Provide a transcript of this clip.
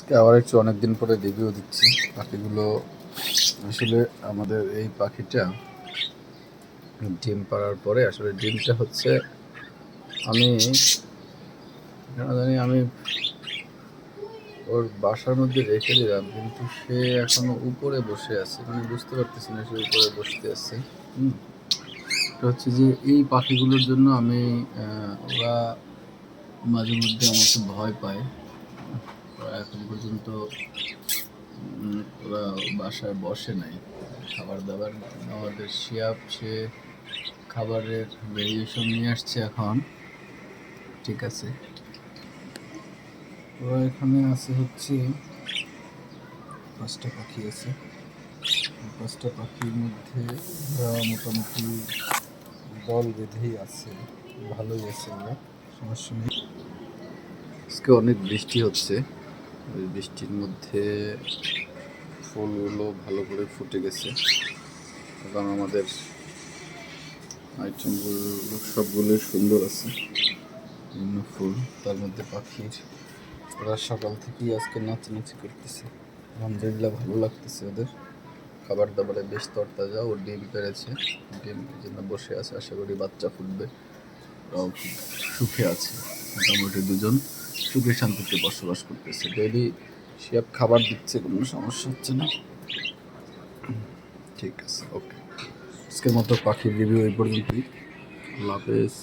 আজকে আবার একটু অনেকদিন পরে রিভিউ দিচ্ছি পাখিগুলো। আসলে আমাদের এই পাখিটা ডিম পাড়ার পরে আসলে ডিমটা হচ্ছে আমি কেন জানি আমি ওর বাসার মধ্যে রেখে দিলাম, কিন্তু সে এখনো উপরে বসে আছে, মানে বুঝতে পারতেছি না সে উপরে বসতে আছে। এটা হচ্ছে যে এই পাখিগুলোর জন্য আমি ওরা মাঝে মধ্যে আমাকে ভয় পায়। ওরা এখন পর্যন্ত ওরা বাসায় বসে নাই। খাবার দাবার আমাদের শিয়াব সে খাবারের ভেরিয়েশন নিয়ে আসছে এখন, ঠিক আছে। ওরা এখানে আছে হচ্ছে 5টা পাখি আছে। 5টা পাখির মধ্যে ওরা মোটামুটি দল বেঁধেই আছে, ভালোই আছে ওরা, সমস্যা নেই। আজকে অনেক বৃষ্টি হচ্ছে, ওই বৃষ্টির মধ্যে ফুলগুলো ভালো করে ফুটে গেছে এবং আমাদের আইটেমগুলো সবগুলোই সুন্দর আছে, বিভিন্ন ফুল। তার মধ্যে পাখির ওরা সকাল থেকেই আজকে নাচানাচি করতেছে, আলহামদুলিল্লাহ ভালো লাগতেছে ওদের। খাবার দাবারে বেশ তরতাজা, ও ডিম পেড়েছে, ডিম জন্য বসে আছে, আশা করি বাচ্চা ফুটবে। ওরাও খুব সুখে আছে, মোটামুটি দুজন সুখে শান্তিতে বসবাস করতেছে। ডেইলি শিয়াব খাবার দিচ্ছে, কোনো সমস্যা হচ্ছে না। ঠিক আছে, ওকে। আজকের মতো পাখির রিভিউ এই পর্যন্তই। আল্লাহ হাফেজ।